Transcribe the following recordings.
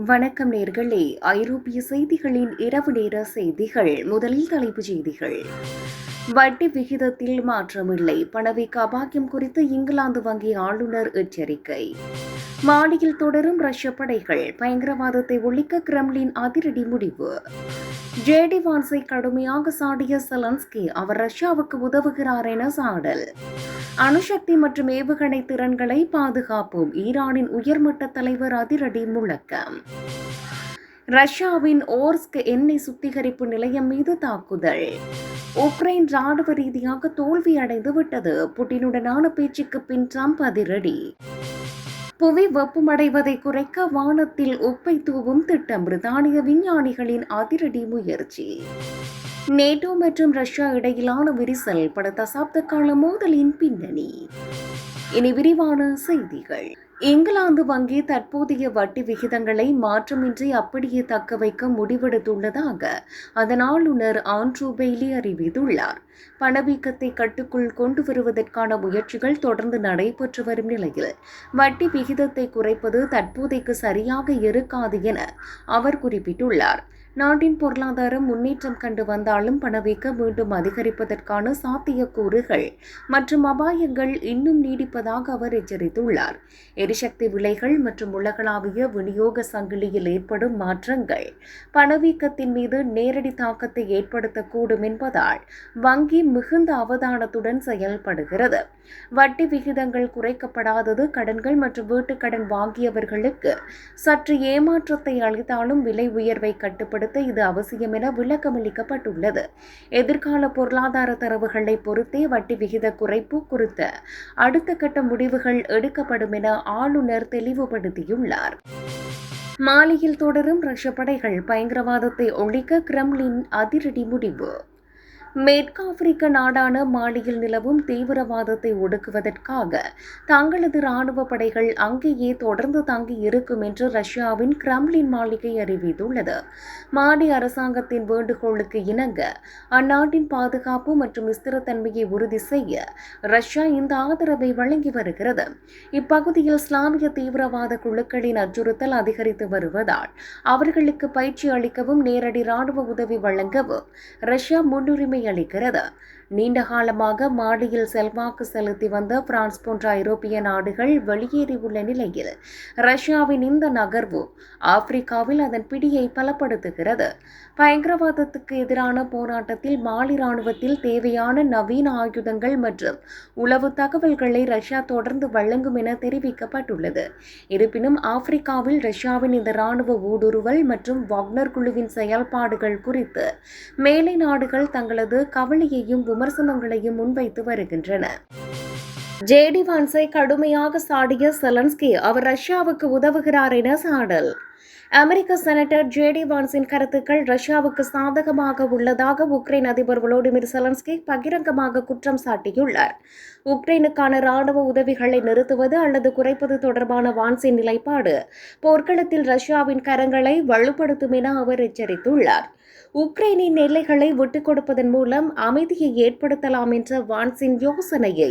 வணக்கம் நேர்களே. ஐரோப்பிய செய்திகளின் இரவு நேர செய்திகள். முதலில் தலைப்புச் செய்திகள். வட்டி விகிதத்தில் மாற்றமில்லை, பணவீக்க அபாயம் குறித்து இங்கிலாந்து வங்கி ஆளுநர் எச்சரிக்கை. மாலியில் தொடரும் ரஷ்ய படைகள், பயங்கரவாதத்தை ஒழிக்க கிரெம்ளின் அதிரடி முடிவு. ஜேடி வான்ஸை கடுமையாக சாடிய செலன்ஸ்கி, அவர் ரஷ்யாவுக்கு உதவுகிறார் என சாடல். அணுசக்தி மற்றும் ஏவுகணை திறன்களை பாதுகாப்போம், ஈரானின் உயர்மட்ட தலைவர் அதிரடி முழக்கம். ரஷ்யாவின் ஓர்ஸ்க் எண்ணெய் சுத்திகரிப்பு நிலையம் மீது தாக்குதல். உக்ரைன் ராணுவ ரீதியாக தோல்வி அடைந்து விட்டது, புட்டினுடனான பேச்சுக்கு பின் ட்ரம்ப் அதிரடி. புவி வெப்பமடைவதை குறைக்க வானத்தில் உப்பை தூவும் திட்டம், பிரித்தானிய விஞ்ஞானிகளின் அதிரடி முயற்சி. நேட்டோ மற்றும் ரஷ்யா இடையிலான விரிசல், பல தசாப்த கால மோதலின் பின்னணி. இனி விரிவான செய்திகள். இங்கிலாந்து வங்கி தற்போதைய வட்டி விகிதங்களை மாற்றமின்றி அப்படியே தக்க வைக்க முடிவெடுத்துள்ளதாக அதன் ஆளுநர் ஆண்ட்ரூ பெய்லி அறிவித்துள்ளார். பணவீக்கத்தை கட்டுக்குள் கொண்டு வருவதற்கான முயற்சிகள் தொடர்ந்து நடைபெற்று வரும் நிலையில் வட்டி விகிதத்தை குறைப்பது தற்போதைக்கு சரியாக இருக்காது என அவர் குறிப்பிட்டுள்ளார். நாட்டின் பொருளாதாரம் முன்னேற்றம் கண்டு வந்தாலும் பணவீக்கம் மீண்டும் அதிகரிப்பதற்கான சாத்தியக்கூறுகள் மற்றும் அபாயங்கள் இன்னும் நீடிப்பதாக அவர் எச்சரித்துள்ளார். எரிசக்தி விலைகள் மற்றும் உலகளாவிய விநியோக சங்கிலியில் ஏற்படும் மாற்றங்கள் பணவீக்கத்தின் மீது நேரடி தாக்கத்தை ஏற்படுத்தக்கூடும் என்பதால் வங்கி மிகுந்த அவதானத்துடன் செயல்படுகிறது. வட்டி விகிதங்கள் குறைக்கப்படாதது கடன்கள் மற்றும் வீட்டுக்கடன் வாங்கியவர்களுக்கு சற்று ஏமாற்றத்தை அளித்தாலும் விலை உயர்வை கட்டுப்படுத்த இது அவசியம் என விளக்கமளிக்கப்பட்டுள்ளது. எதிர்கால பொருளாதார தரவுகளை பொறுத்தே வட்டி விகித குறைப்பு குறித்த அடுத்த கட்ட முடிவுகள் எடுக்கப்படும் என ஆளுநர் தெளிவுபடுத்தியுள்ளார். மாலியில் தொடரும் ரஷ்ய படைகள், பயங்கரவாதத்தை ஒழிக்க கிரெம்ளின் அதிரடி முடிவு. மேற்கு ஆப்பிரிக்க நாடான மாலியில் நிலவும் தீவிரவாதத்தை ஒடுக்குவதற்காக தங்களது ராணுவ படைகள் அங்கேயே தொடர்ந்து தங்கி இருக்கும் என்று ரஷ்யாவின் கிரெம்ளின் மாளிகை அறிவித்துள்ளது. மாலி அரசாங்கத்தின் வேண்டுகோளுக்கு இணங்க அந்நாட்டின் பாதுகாப்பு மற்றும் ஸ்திரத்தன்மையை உறுதி செய்ய ரஷ்யா இந்த ஆதரவை வழங்கி வருகிறது. இப்பகுதியில் இஸ்லாமிய தீவிரவாத குழுக்களின் அச்சுறுத்தல் அதிகரித்து வருவதால் அவர்களுக்கு பயிற்சி அளிக்கவும் நேரடி ராணுவ உதவி வழங்கவும் ரஷ்யா முன்னுரிமை அளிக்கிறது. நீண்ட காலமாக மாலியில் செல்வாக்கு செலுத்தி வந்த பிரான்ஸ் போன்ற ஐரோப்பிய நாடுகள் வெளியேறியுள்ள நிலையில் ரஷ்யாவின் இந்த நகர்வு ஆப்பிரிக்காவில் அதன் பிடியை பலப்படுத்துகிறது. பயங்கரவாதத்துக்கு எதிரான போராட்டத்தில் மாலி ராணுவத்தில் தேவையான நவீன ஆயுதங்கள் மற்றும் உளவு தகவல்களை ரஷ்யா தொடர்ந்து வழங்கும் என தெரிவிக்கப்பட்டுள்ளது. இருப்பினும் ஆப்பிரிக்காவில் ரஷ்யாவின் இந்த ராணுவ ஊடுருவல் மற்றும் வாக்னர் குழுவின் செயல்பாடுகள் குறித்து மேலை நாடுகள் தங்களது கவலையையும் விமர்சனங்களையும் முன்வைத்து வருகின்றன. ஜேடி வான்ஸை கடுமையாக சாடிய செலன்ஸ்கி, அவர் ரஷ்யாவுக்கு உதவுகிறார் என சாடல். அமெரிக்க செனட்டர் ஜேடி வான்ஸின் கருத்துக்கள் ரஷ்யாவுக்கு சாதகமாக உள்ளதாக உக்ரைன் அதிபர் வோலோடிமிர் செலன்ஸ்கி பகிரங்கமாக குற்றம் சாட்டியுள்ளார். உக்ரைனுக்கான ராணுவ உதவிகளை நிறுத்துவது அல்லது குறைப்பது தொடர்பான வான்ஸின் நிலைப்பாடு போர்க்களத்தில் ரஷ்யாவின் கரங்களை வலுப்படுத்தும் என அவர் எச்சரித்துள்ளார். உக்ரைனின் எல்லைகளை விட்டுக் கொடுப்பதன் மூலம் அமைதியை ஏற்படுத்தலாம் என்ற வான்ஸின் யோசனையை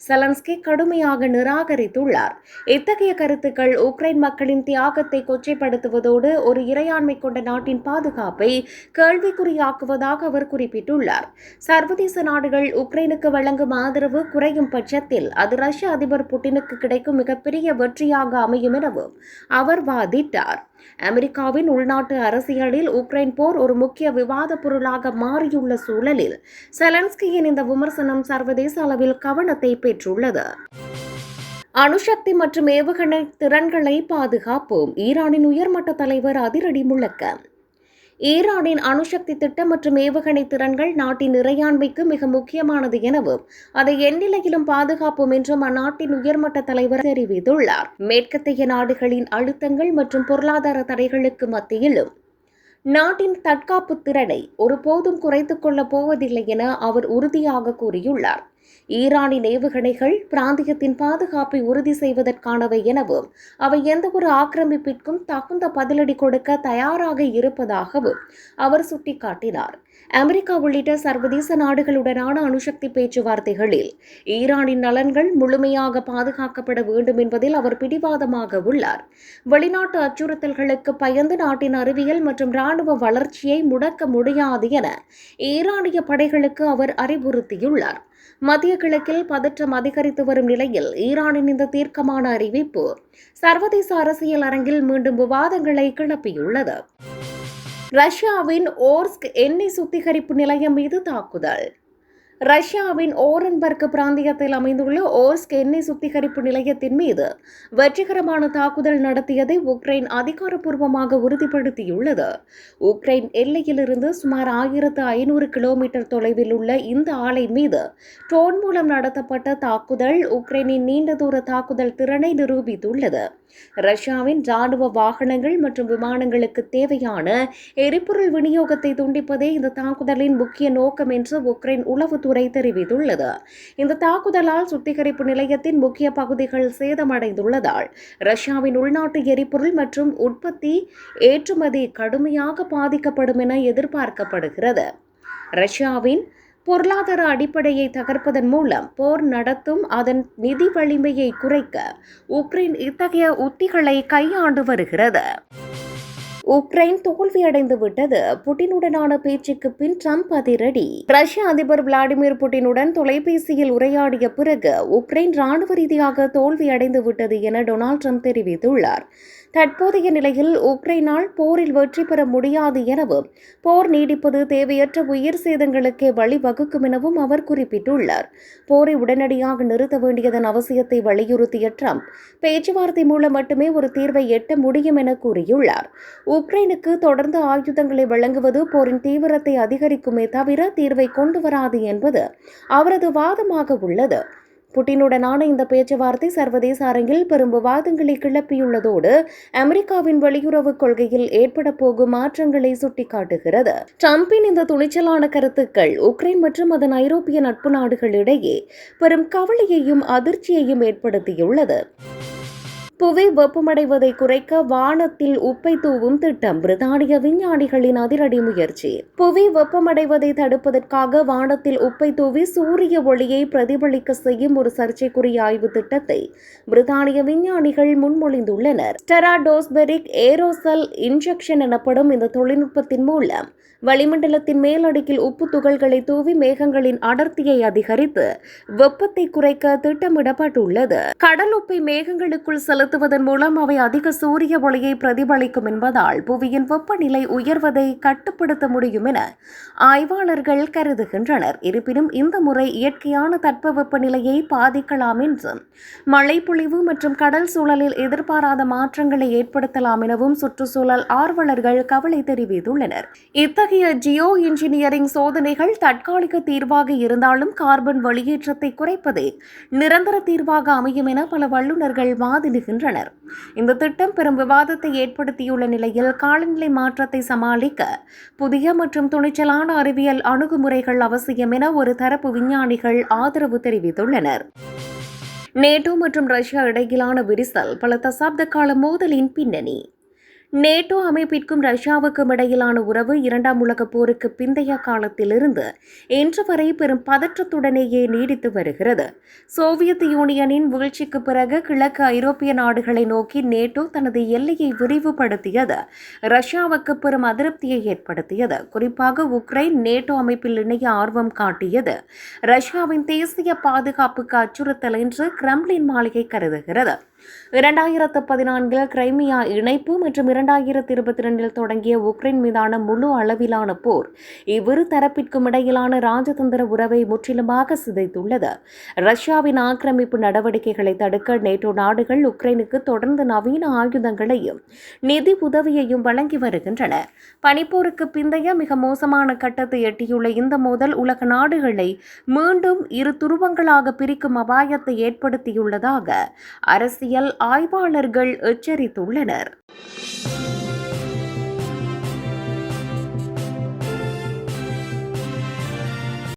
செலன்ஸ்கி கடுமையாக நிராகரித்துள்ளார். இத்தகைய கருத்துக்கள் உக்ரைன் மக்களின் தியாகத்தை கொச்சைப்படுத்துவதோடு ஒரு இறையாண்மை கொண்ட நாட்டின் பாதுகாப்பை கேள்விக்குறியாக்குவதாக அவர் குறிப்பிட்டுள்ளார். சர்வதேச நாடுகள் உக்ரைனுக்கு வழங்கும் ஆதரவு குறையும் பட்சத்தில் அது ரஷ்ய அதிபர் புட்டினுக்கு கிடைக்கும் மிகப்பெரிய வெற்றியாக அமையும் எனவும் அவர் வாதிட்டார். அமெரிக்காவின் உள்நாட்டு அரசியலில் உக்ரைன் போர் ஒரு முக்கிய விவாத பொருளாக மாறியுள்ள சூழலில் செலன்ஸ்கியின் இந்த விமர்சனம் சர்வதேச அளவில் கவனத்தை பெற்றுள்ளது. அணுசக்தி மற்றும் ஏவுகணை திறன்களை பாதுகாப்போம், ஈரானின் உயர்மட்ட தலைவர் அதிரடி முழக்கம். ஈரானின் அணுசக்தி திட்டம் மற்றும் ஏவுகணை திறன்கள் நாட்டின் இறையாண்மைக்கு மிக முக்கியமானது எனவும் அதை எந்நிலையிலும் பாதுகாப்போம் என்றும் அந்நாட்டின் உயர்மட்ட தலைவர் தெரிவித்துள்ளார். மேற்கத்திய நாடுகளின் அழுத்தங்கள் மற்றும் பொருளாதார தடைகளுக்கு மத்தியிலும் நாட்டின் தற்காப்பு திறனை ஒருபோதும் குறைத்துக் கொள்ளப் போவதில்லை என அவர் உறுதியாக கூறியுள்ளார். ஈரானின் ஏவுகணைகள் பிராந்தியத்தின் பாதுகாப்பை உறுதி செய்வதற்கானவை எனவும் அவை எந்தவொரு ஆக்கிரமிப்பிற்கும் தகுந்த பதிலடி கொடுக்க தயாராக இருப்பதாகவும் அவர் சுட்டிக்காட்டினார். அமெரிக்கா உள்ளிட்ட சர்வதேச நாடுகளுடனான அணுசக்தி பேச்சுவார்த்தைகளில் ஈரானின் நலன்கள் முழுமையாக பாதுகாக்கப்பட வேண்டும் என்பதில் அவர் பிடிவாதமாக உள்ளார். வெளிநாட்டு அச்சுறுத்தல்களுக்கு பயந்து நாட்டின் அறிவியல் மற்றும் ராணுவ வளர்ச்சியை முடக்க முடியாது என ஈரானிய படைகளுக்கு அவர் அறிவுறுத்தியுள்ளார். மத்திய கிழக்கில் பதற்றம் அதிகரித்து வரும் நிலையில் ஈரானின் இந்த தீர்க்கமான அறிவிப்பு சர்வதேச அரசியல் அரங்கில் மீண்டும் விவாதங்களை கிளப்பியுள்ளது. ரஷ்யாவின் ஓர்ஸ்க் எண்ணெய் சுத்திகரிப்பு நிலையம் மீது தாக்குதல். ரஷ்யாவின் ஓரன்பர்க் பிராந்தியத்தில் அமைந்துள்ள ஓர்ஸ்க் எண்ணெய் சுத்திகரிப்பு நிலையத்தின் மீது வெற்றிகரமான தாக்குதல் நடத்தியதை உக்ரைன் அதிகாரப்பூர்வமாக உறுதிப்படுத்தியுள்ளது. உக்ரைன் எல்லையிலிருந்து சுமார் 1500 கிலோமீட்டர் தொலைவில் உள்ள இந்த ஆலை மீது ட்ரோன் மூலம் நடத்தப்பட்ட தாக்குதல் உக்ரைனின் நீண்ட தூர தாக்குதல் திறனை நிரூபித்துள்ளது. ரஷ்யாவின் ராணுவ வாகனங்கள் மற்றும் விமானங்களுக்கு தேவையான எரிபொருள் விநியோகத்தை துண்டிப்பதே இந்த தாக்குதலின் முக்கிய நோக்கம் என்று உக்ரைன் உளவுத்துறை தெரிவித்துள்ளது. இந்த தாக்குதலால் சுத்திகரிப்பு நிலையத்தின் முக்கிய பகுதிகள் சேதமடைந்துள்ளதால் ரஷ்யாவின் உள்நாட்டு எரிபொருள் மற்றும் உற்பத்தி ஏற்றுமதி கடுமையாக பாதிக்கப்படும் என எதிர்பார்க்கப்படுகிறது. ரஷ்யாவின் பொருளாதார அடிப்படையை தகர்ப்பதன் மூலம் போர் நடத்தும் அதன் நிதி வலிமையை குறைக்க உக்ரைன் இத்தகைய உத்திகளை கையாண்டு வருகிறது. உக்ரைன் தோல்வியடைந்து விட்டது. புட்டினுடனான பேச்சுக்கு பின் ட்ரம்ப் அதிரடி. ரஷ்ய அதிபர் விளாடிமிர் புட்டினுடன் தொலைபேசியில் உரையாடிய பிறகு உக்ரைன் ராணுவ ரீதியாக தோல்வியடைந்து விட்டது என டொனால்ட் ட்ரம்ப் தெரிவித்துள்ளார். தற்போதைய நிலையில் உக்ரைனால் போரில் வெற்றி பெற முடியாது எனவும் போர் நீடிப்பது தேவையற்ற உயிர் சேதங்களுக்கே வழிவகுக்கும் எனவும் அவர் குறிப்பிட்டுள்ளார். போரை உடனடியாக நிறுத்த வேண்டியதன் அவசியத்தை வலியுறுத்திய ட்ரம்ப் பேச்சுவார்த்தை மூலம் மட்டுமே ஒரு தீர்வை எட்ட முடியும் என கூறியுள்ளார். உக்ரைனுக்கு தொடர்ந்து ஆயுதங்களை வழங்குவது போரின் தீவிரத்தை அதிகரிக்குமே தவிர தீர்வை கொண்டு வராது என்பது அவரது வாதமாக உள்ளது. புட்டினுடனான இந்த பேச்சுவார்த்தை சர்வதேச அரங்கில் பெரும் விவாதங்களை கிளப்பியுள்ளதோடு அமெரிக்காவின் வெளியுறவு கொள்கையில் ஏற்பட போகும் மாற்றங்களை சுட்டிக்காட்டுகிறது. ட்ரம்பின் இந்த துணிச்சலான கருத்துக்கள் உக்ரைன் மற்றும் அதன் ஐரோப்பிய நட்பு நாடுகளிடையே பெரும் கவலையையும் அதிர்ச்சியையும் ஏற்படுத்தியுள்ளது. புவி வெப்பமடைவதை குறைக்க வானத்தில் உப்பை தூவும் திட்டம். பிரித்தானிய விஞ்ஞானிகளின் அதிரடி முயற்சி. புவி வெப்பமடைவதை தடுப்பதற்காக வானத்தில் உப்பை தூவி சூரிய ஒளியை பிரதிபலிக்க செய்யும் ஒரு சர்ச்சைக்குரிய ஆய்வு திட்டத்தை பிரித்தானிய விஞ்ஞானிகள் முன்மொழிந்துள்ளனர். ஸ்டெராடோஸ்பெரிக் ஏரோசல் இன்ஜெக்ஷன் எனப்படும் இந்த தொழில்நுட்பத்தின் மூலம் வளிமண்டலத்தின் மேலடுக்கில் உப்பு துகள்களை தூவி மேகங்களின் அடர்த்தியை அதிகரித்து வெப்பத்தை குறைக்க திட்டமிடப்பட்டுள்ளது. கடல் உப்பை மேகங்களுக்குள் செலுத்துவதன் மூலம் அவை அதிக சூரிய ஒளியை பிரதிபலிக்கும் என்பதால் புவியின் வெப்பநிலை உயர்வதை கட்டுப்படுத்த முடியும் என ஆய்வாளர்கள் கருதுகின்றனர். இருப்பினும் இந்த முறை இயற்கையான தட்பவெப்பநிலையை பாதிக்கலாம் என்றும் மழைப்பொழிவு மற்றும் கடல் சூழலில் எதிர்பாராத மாற்றங்களை ஏற்படுத்தலாம் எனவும் சுற்றுச்சூழல் ஆர்வலர்கள் கவலை தெரிவித்துள்ளனர். இத்தகைய ஜியோ இன்ஜினியரிங் சோதனைகள் தற்காலிக தீர்வாக இருந்தாலும் கார்பன் வெளியேற்றத்தை குறைப்பதே நிரந்தர தீர்வாக அமையும் என பல வல்லுநர்கள் வாதிடுகின்றனர். இந்த திட்டம் பெரும் விவாதத்தை ஏற்படுத்தியுள்ள நிலையில் காலநிலை மாற்றத்தை சமாளிக்க புதிய மற்றும் துணிச்சலான அறிவியல் அணுகுமுறைகள் அவசியம் என ஒரு தரப்பு விஞ்ஞானிகள் ஆதரவு தெரிவித்துள்ளனர். நேட்டோ மற்றும் ரஷ்யா இடையிலான விரிசல் பல தசாப்த கால மோதலின் பின்னணி. நேட்டோ அமைப்பிற்கும் ரஷ்யாவுக்கும் இடையிலான உறவு 2ஆம் உலகப் போருக்கு பிந்தைய காலத்திலிருந்து இன்று வரை பெரும் பதற்றத்துடனேயே நீடித்து வருகிறது. சோவியத் யூனியனின் வீழ்ச்சிக்கு பிறகு கிழக்கு ஐரோப்பிய நாடுகளை நோக்கி நேட்டோ தனது எல்லையை விரிவுபடுத்தியது ரஷ்யாவுக்கு பெரும் அதிருப்தியை ஏற்படுத்தியது. குறிப்பாக உக்ரைன் நேட்டோ அமைப்பில் இணைய ஆர்வம் காட்டியது ரஷ்யாவின் தேசிய பாதுகாப்புக்கு அச்சுறுத்தல் என்று கிரெம்ளின் மாளிகை கருதுகிறது. 2014 கிரைமியா இணைப்பு மற்றும் 2022 தொடங்கிய உக்ரைன் மீதான முழு அளவிலான போர் இவ்விரு தரப்பிற்கும் இடையிலான ராஜதந்திர உறவை முற்றிலுமாக சிதைத்துள்ளது. ரஷ்யாவின் ஆக்கிரமிப்பு நடவடிக்கைகளை தடுக்க நேட்டோ நாடுகள் உக்ரைனுக்கு தொடர்ந்து நவீன ஆயுதங்களையும் நிதி உதவியையும் வழங்கி வருகின்றன. பனிப்போருக்கு பிந்தைய மிக மோசமான கட்டத்தை எட்டியுள்ள இந்த மோதல் உலக நாடுகளை மீண்டும் இரு துருவங்களாக பிரிக்கும் அபாயத்தை ஏற்படுத்தியுள்ளதாக அரசியல் ஆய்வாளர்கள் எச்சரித்துள்ளனர்.